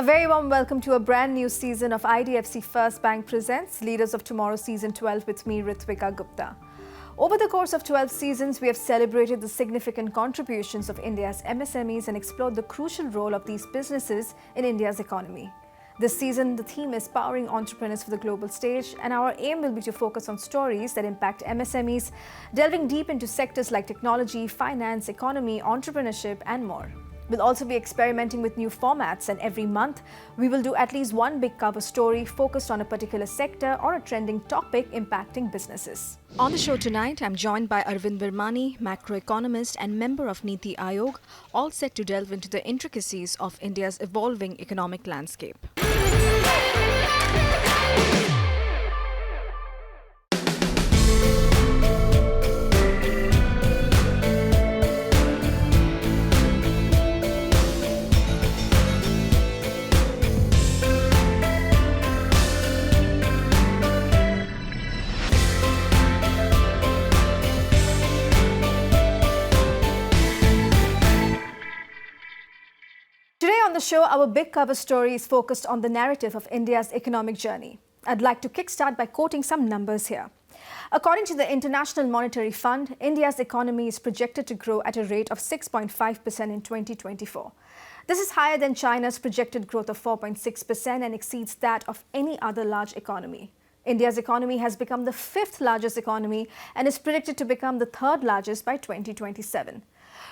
very warm welcome to a brand new season of IDFC First Bank Presents Leaders of Tomorrow Season 12 with me, Ritwika Gupta. Over the course of 12 seasons, we have celebrated the significant contributions of India's MSMEs and explored the crucial role of these businesses in India's economy. This season, the theme is Powering Entrepreneurs for the Global Stage, and our aim will be to focus on stories that impact MSMEs, delving deep into sectors like technology, finance, economy, entrepreneurship, and more. We'll also be experimenting with new formats, and every month we will do at least one big cover story focused on a particular sector or a trending topic impacting businesses. On the show tonight, I'm joined by Arvind Virmani, macroeconomist and member of Niti Aayog, all set to delve into the intricacies of India's evolving economic landscape. Today on the show, our big cover story is focused on the narrative of India's economic journey. I'd like to kickstart by quoting some numbers here. According to the International Monetary Fund, India's economy is projected to grow at a rate of 6.5% in 2024. This is higher than China's projected growth of 4.6% and exceeds that of any other large economy. India's economy has become the fifth largest economy and is predicted to become the third largest by 2027.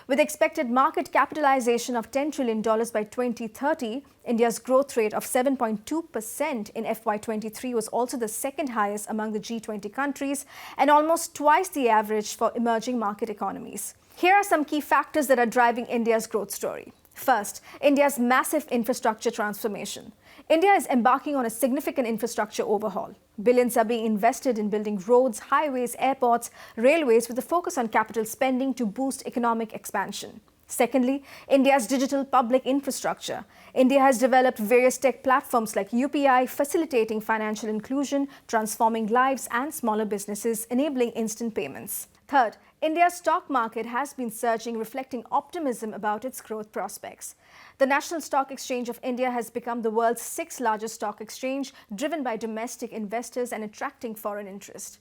With expected market capitalization of $10 trillion by 2030, India's growth rate of 7.2% in FY23 was also the second highest among the G20 countries and almost twice the average for emerging market economies. Here are some key factors that are driving India's growth story. First, India's massive infrastructure transformation. India is embarking on a significant infrastructure overhaul. Billions are being invested in building roads, highways, airports, railways with a focus on capital spending to boost economic expansion. Secondly, India's digital public infrastructure. India has developed various tech platforms like UPI, facilitating financial inclusion, transforming lives and smaller businesses, enabling instant payments. Third, India's stock market has been surging, reflecting optimism about its growth prospects. The National Stock Exchange of India has become the world's sixth largest stock exchange, driven by domestic investors and attracting foreign interest.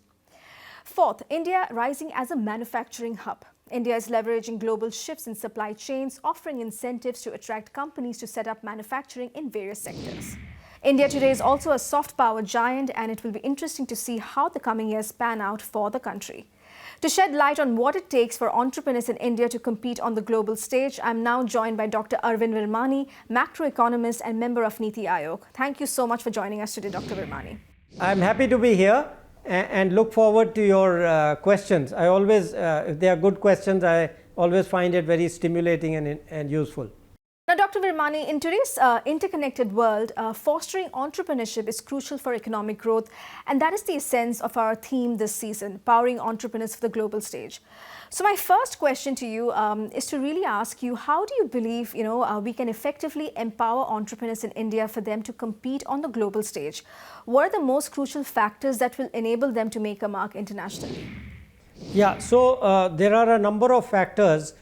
Fourth, India rising as a manufacturing hub. India is leveraging global shifts in supply chains, offering incentives to attract companies to set up manufacturing in various sectors. India today is also a soft power giant, and it will be interesting to see how the coming years pan out for the country. To shed light on what it takes for entrepreneurs in India to compete on the global stage, I'm now joined by Dr Arvind Virmani, macroeconomist and member of Niti Aayog. Thank you so much for joining us today, Dr Virmani. I'm happy to be here and look forward to your questions. I always, if they are good questions, I always find it very stimulating and useful. Now, Dr. Virmani, in today's interconnected world, fostering entrepreneurship is crucial for economic growth, and that is the essence of our theme this season, Powering Entrepreneurs for the Global Stage. So my first question to you is to really ask you, how do you believe we can effectively empower entrepreneurs in India for them to compete on the global stage? What are the most crucial factors that will enable them to make a mark internationally? Yeah, so there are a number of factors.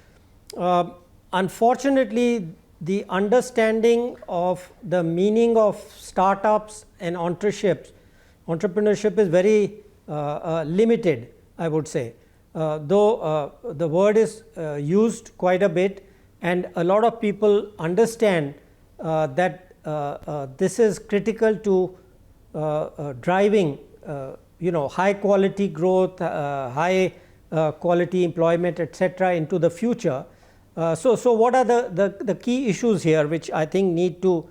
Unfortunately, the understanding of the meaning of startups and entrepreneurship is very limited, I would say. Though the word is used quite a bit, and a lot of people understand that this is critical to driving high quality growth, high quality employment, etc. into the future. So what are the key issues here which I think need to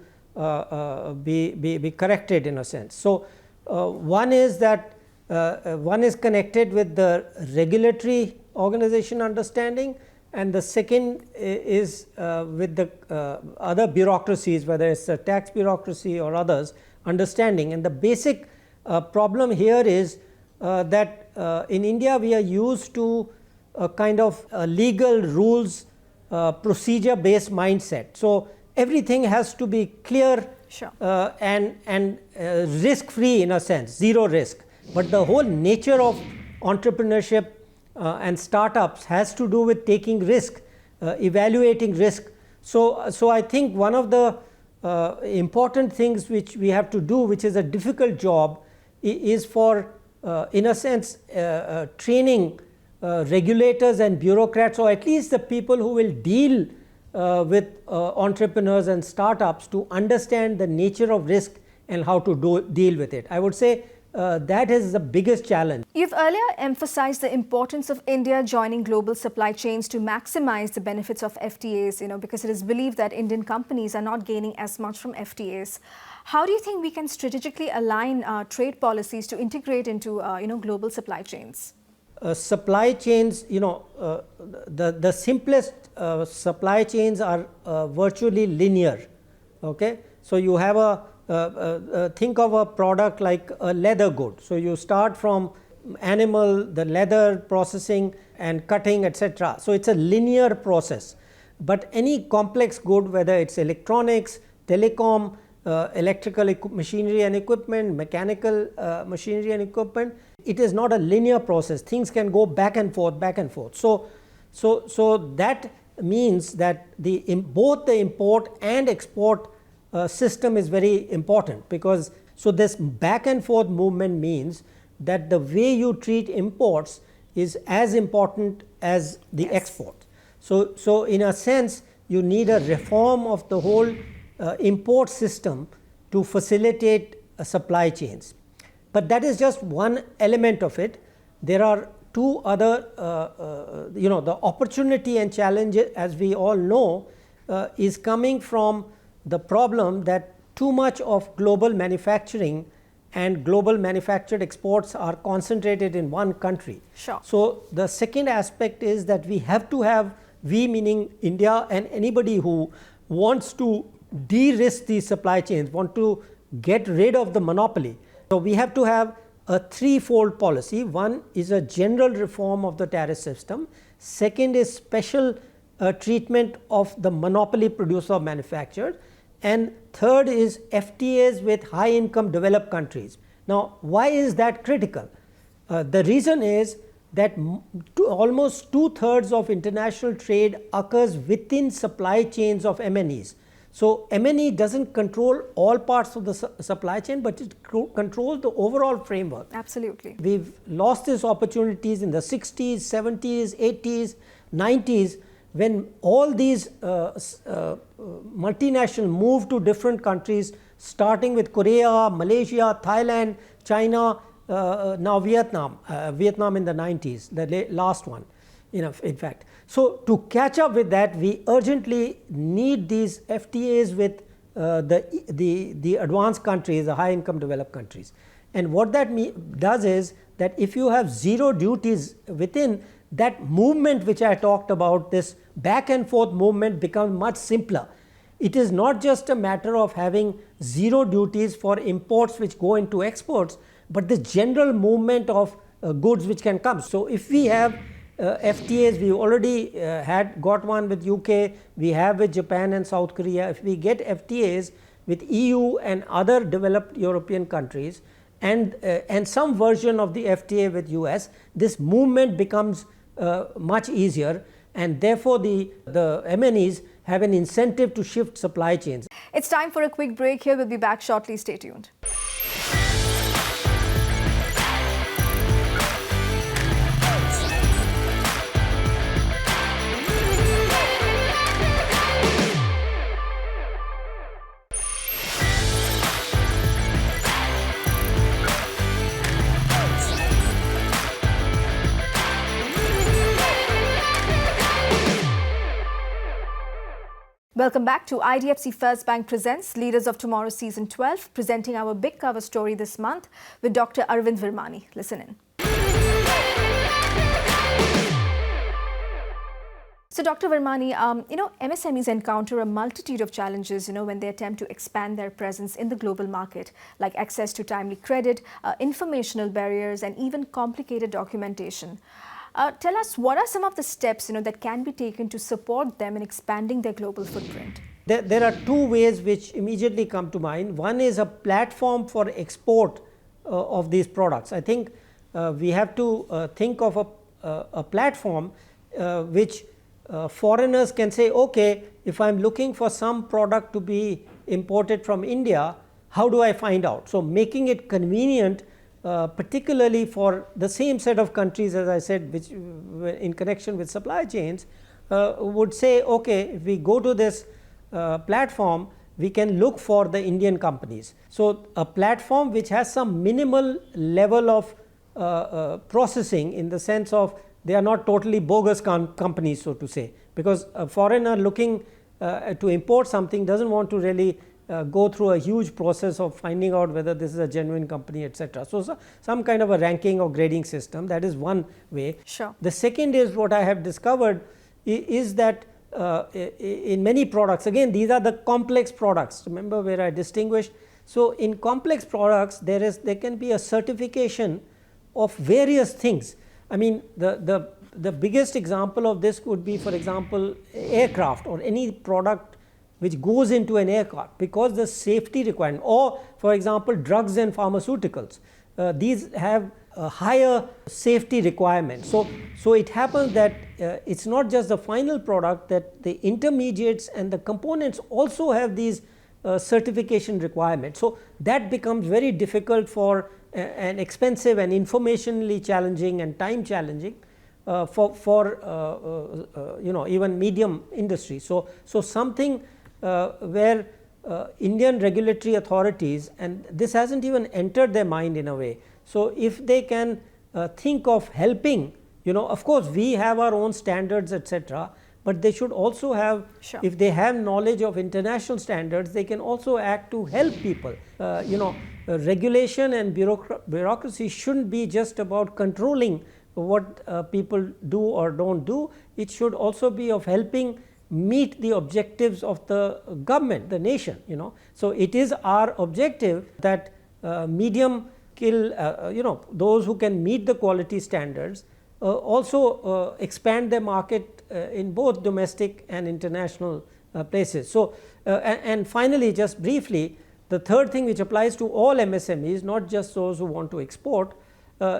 be corrected in a sense? So one is that one is connected with the regulatory organization understanding, and the second is with the other bureaucracies, whether it's the tax bureaucracy or others, understanding. And the basic problem here is that in India we are used to a kind of legal rules procedure based mindset. So everything has to be clear, sure, and risk free in a sense, zero risk. But the whole nature of entrepreneurship and startups has to do with taking risk, evaluating risk. So I think one of the important things which we have to do, which is a difficult job, is for in a sense training regulators and bureaucrats, or at least the people who will deal with entrepreneurs and startups, to understand the nature of risk and how to deal with it. I would say that is the biggest challenge. You've earlier emphasized the importance of India joining global supply chains to maximize the benefits of FTAs, because it is believed that Indian companies are not gaining as much from FTAs. How do you think we can strategically align trade policies to integrate into global supply chains? Supply chains, the simplest supply chains are virtually linear. Okay, so you have think of a product like a leather good. So you start from animal, the leather processing and cutting, etc. So it's a linear process. But any complex good, whether it's electronics, telecom, electrical machinery and equipment, mechanical machinery and equipment, it is not a linear process. Things can go back and forth, back and forth. So that means that both the import and export system is very important, because this back and forth movement means that the way you treat imports is as important as the export. So in a sense, you need a reform of the whole import system to facilitate supply chains. But that is just one element of it. There are two other, the opportunity and challenge, as we all know, is coming from the problem that too much of global manufacturing and global manufactured exports are concentrated in one country. Sure. So the second aspect is that we have to have, we meaning India and anybody who wants to de-risk these supply chains, want to get rid of the monopoly. So we have to have a threefold policy. One is a general reform of the tariff system. Second is special treatment of the monopoly producer or manufacturer. And third is FTAs with high income developed countries. Now, why is that critical? The reason is that almost 2/3 of international trade occurs within supply chains of MNEs. So MNE doesn't control all parts of the supply chain, but it controls the overall framework. Absolutely. We've lost these opportunities in the 60s, 70s, 80s, 90s, when all these multinational moved to different countries, starting with Korea, Malaysia, Thailand, China, now Vietnam in the 90s, the last one, in fact. So to catch up with that, we urgently need these FTAs with the advanced countries, the high income developed countries. And what that does is that if you have zero duties within, that movement which I talked about, this back and forth movement, becomes much simpler. It is not just a matter of having zero duties for imports which go into exports, but the general movement of goods which can come. So if we have FTAs, we already got one with UK, we have with Japan and South Korea. If we get FTAs with EU and other developed European countries, and some version of the FTA with US, this movement becomes much easier, and therefore the MNEs have an incentive to shift supply chains. It's time for a quick break here. We'll be back shortly. Stay tuned. Welcome back to IDFC First Bank presents Leaders of Tomorrow Season 12, presenting our big cover story this month with Dr. Arvind Virmani. Listen in. So Dr. Virmani, MSMEs encounter a multitude of challenges, when they attempt to expand their presence in the global market, like access to timely credit, informational barriers, and even complicated documentation. Tell us, what are some of the steps that can be taken to support them in expanding their global footprint? There are two ways which immediately come to mind. One is a platform for export of these products. I think we have to think of a platform which foreigners can say, okay, if I'm looking for some product to be import it from India, how do I find out? So making it convenient, particularly for the same set of countries, as I said, which in connection with supply chains, would say, okay, if we go to this platform, we can look for the Indian companies. So a platform which has some minimal level of processing, in the sense of they are not totally bogus companies, so to say, because a foreigner looking to import something doesn't want to really go through a huge process of finding out whether this is a genuine company, etc. So some kind of a ranking or grading system, that is one way. Sure. The second is, what I have discovered is that in many products, again these are the complex products, remember where I distinguished. So in complex products there can be a certification of various things. I mean, the biggest example of this would be, for example, aircraft or any product which goes into an aircraft, because the safety requirement, or for example drugs and pharmaceuticals, these have a higher safety requirement. So it happens that it's not just the final product, that the intermediates and the components also have these certification requirements. So that becomes very difficult for and expensive and informationally challenging and time challenging for even medium industry. So something where Indian regulatory authorities, and this hasn't even entered their mind in a way. So if they can think of helping, of course we have our own standards, etc., but they should also have, sure, if they have knowledge of international standards, they can also act to help people. Regulation and bureaucracy shouldn't be just about controlling what people do or don't do. It should also be of helping meet the objectives of the government, the nation. So it is our objective that medium kill, those who can meet the quality standards, also expand their market in both domestic and international places. So and finally, just briefly, the third thing which applies to all MSMEs, not just those who want to export,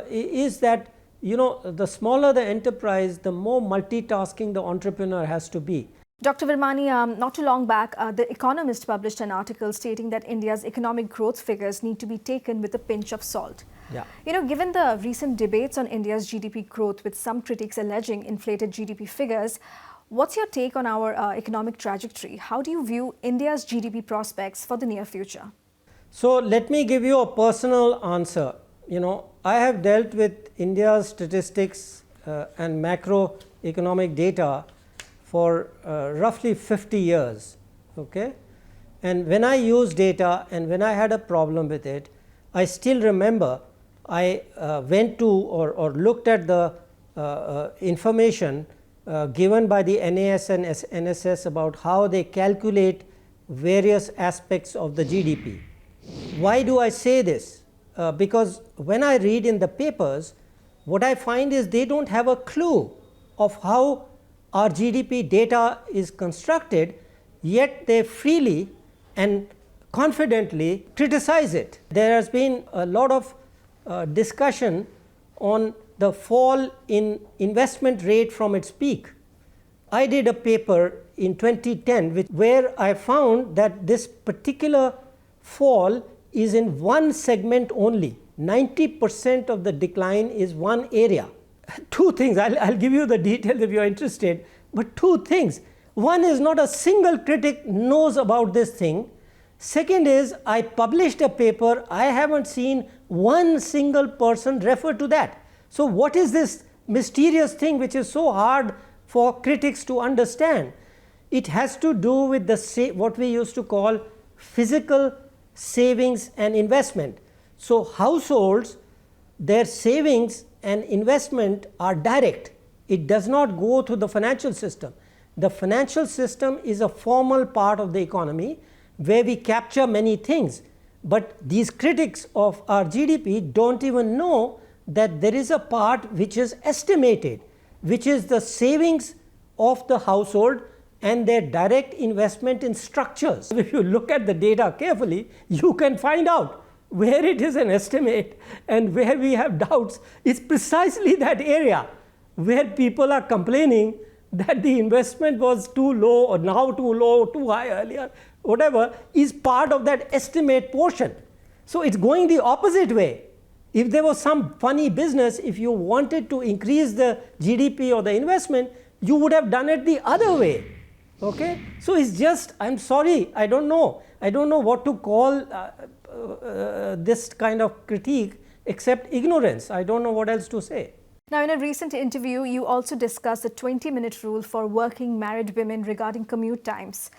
is that the smaller the enterprise, the more multitasking the entrepreneur has to be. Dr. Virmani, not too long back, The Economist published an article stating that India's economic growth figures need to be taken with a pinch of salt. Yeah. Given the recent debates on India's GDP growth, with some critics alleging inflated GDP figures, what's your take on our economic trajectory? How do you view India's GDP prospects for the near future? So let me give you a personal answer. I have dealt with India's statistics and macroeconomic data for roughly 50 years, okay? And when I use data and when I had a problem with it, I still remember I went to or looked at the information given by the NAS and NSS about how they calculate various aspects of the GDP. Why do I say this? Because when I read in the papers, what I find is they don't have a clue of how our GDP data is constructed, yet they freely and confidently criticize it. There has been a lot of discussion on the fall in investment rate from its peak. I did a paper in 2010 where I found that this particular fall is in one segment only. 90% of the decline is one area. Two things, I'll give you the details if you are interested, but two things. One is, not a single critic knows about this thing. Second is, I published a paper, I haven't seen one single person refer to that. So what is this mysterious thing which is so hard for critics to understand? It has to do with what we used to call physical savings and investment. So households, their savings and investment are direct. It does not go through the financial system. The financial system is a formal part of the economy where we capture many things. But these critics of our GDP don't even know that there is a part which is estimated, which is the savings of the household and their direct investment in structures. If you look at the data carefully, you can find out where it is an estimate and where we have doubts. It's precisely that area where people are complaining that the investment was too low or now too low, too high earlier, whatever, is part of that estimate portion. So it's going the opposite way. If there was some funny business, if you wanted to increase the GDP or the investment, you would have done it the other way. Okay? So it's just, I'm sorry, I don't know what to call this kind of critique except ignorance. I don't know what else to say. Now, in a recent interview, you also discussed the 20-minute rule for working married women regarding commute times.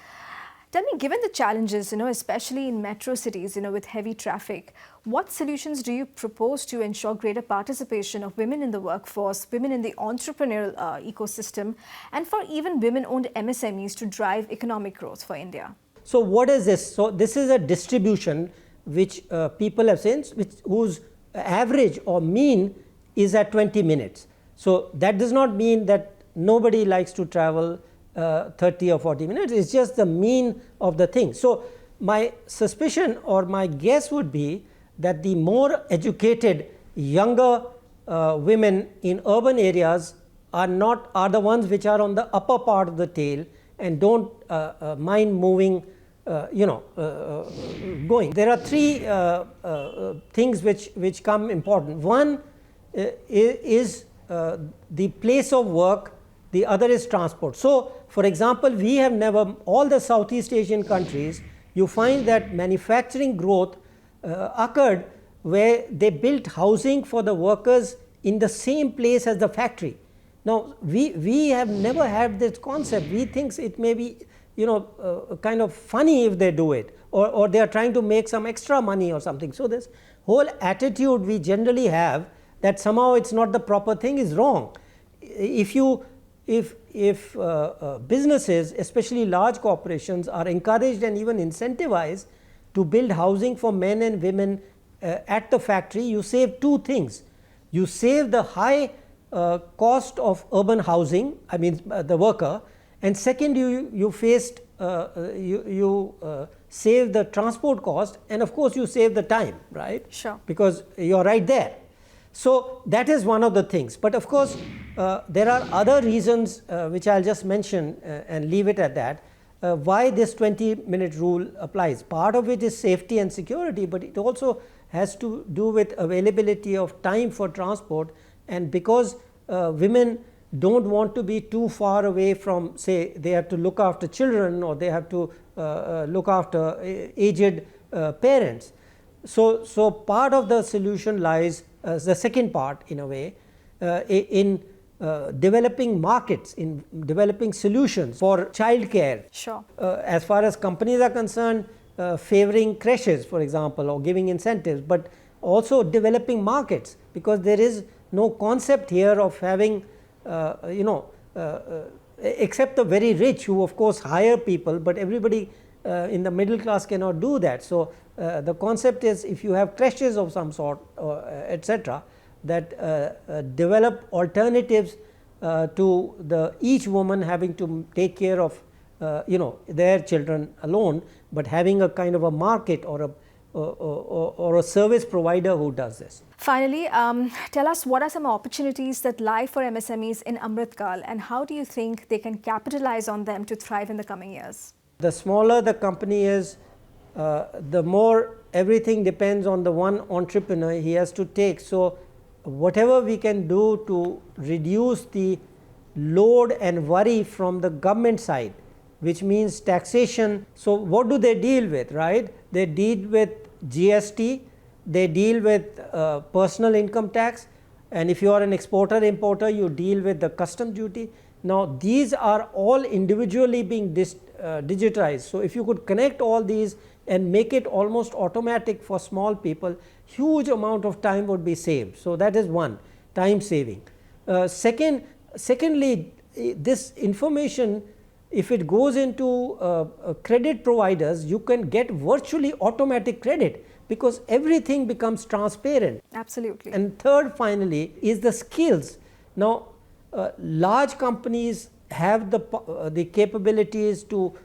Tell me, given the challenges, especially in metro cities, with heavy traffic, what solutions do you propose to ensure greater participation of women in the workforce, women in the entrepreneurial ecosystem, and for even women-owned MSMEs to drive economic growth for India? So what is this? So this is a distribution which people have seen, whose average or mean is at 20 minutes. So that does not mean that nobody likes to travel 30 or 40 minutes. It's just the mean of the thing. So my suspicion or my guess would be that the more educated younger women in urban areas are the ones which are on the upper part of the tail and don't mind moving, going. There are three things which come important. One is the place of work. The other is transport. So, for example, we have never, all the Southeast Asian countries, you find that manufacturing growth occurred where they built housing for the workers in the same place as the factory. Now, we have never had this concept. We think it may be, kind of funny if they do it, or they are trying to make some extra money or something. So this whole attitude we generally have that somehow it's not the proper thing is wrong. If businesses, especially large corporations, are encouraged and even incentivized to build housing for men and women at the factory, you save two things. You save the high cost of urban housing, I mean the worker, and second, you save the transport cost, and of course you save the time, right? Sure. Because you're right there. So that is one of the things. But of course, there are other reasons which I'll just mention and leave it at that, why this 20-minute rule applies. Part of it is safety and security, but it also has to do with availability of time for transport, and because women don't want to be too far away from, say, they have to look after children or they have to look after aged parents. So part of the solution lies, the second part in a way, in developing markets, in developing solutions for childcare. Sure. As far as companies are concerned, favoring creches, for example, or giving incentives, but also developing markets, because there is no concept here of having, except the very rich who of course hire people, but everybody in the middle class cannot do that. So the concept is, if you have creches of some sort, etc., that develop alternatives to each woman having to take care of their children alone, but having a kind of a market or a service provider who does this. Finally, tell us what are some opportunities that lie for MSMEs in Amritkal, and how do you think they can capitalize on them to thrive in the coming years? The smaller the company is, the more everything depends on the one entrepreneur he has to take. So whatever we can do to reduce the load and worry from the government side, which means taxation. So what do they deal with, right? They deal with GST, they deal with personal income tax, and if you are an exporter importer, you deal with the custom duty. Now these are all individually being digitized. So if you could connect all these and make it almost automatic for small people, huge amount of time would be saved. So that is one, time saving. Secondly, this information, if it goes into credit providers, you can get virtually automatic credit because everything becomes transparent. Absolutely. And third, finally, is the skills. Now, large companies have the capabilities to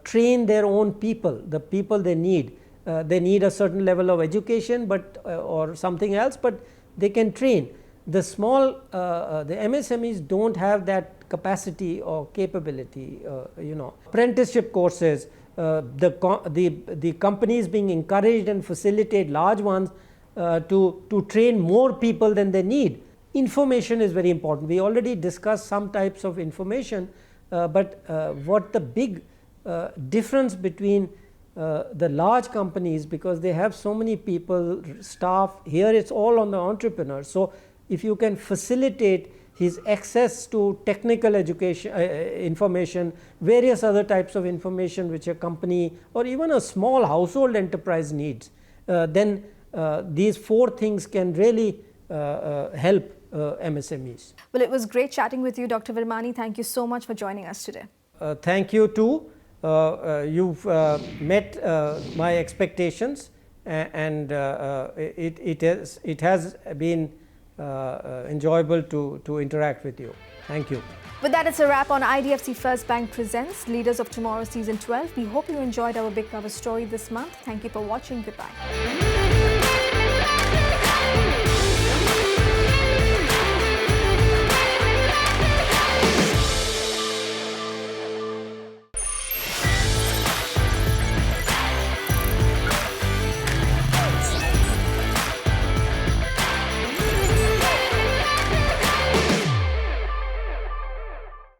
train their own people, the people they need. They need a certain level of education, but or something else, but they can train. The small, the MSMEs don't have that capacity or capability. Apprenticeship courses, the companies being encouraged and facilitate large ones to train more people than they need. Information is very important. We already discussed some types of information, but what the big difference between the large companies, because they have so many people, staff, here it's all on the entrepreneur. So if you can facilitate his access to technical education, information, various other types of information which a company or even a small household enterprise needs, then these four things can really help MSMEs. Well, it was great chatting with you, Dr. Virmani. Thank you so much for joining us today. Thank you too. You've met my expectations, and it has been enjoyable to interact with you. Thank you. With that, it's a wrap on IDFC First Bank Presents Leaders of Tomorrow Season 12. We hope you enjoyed our big cover story this month. Thank you for watching. Goodbye.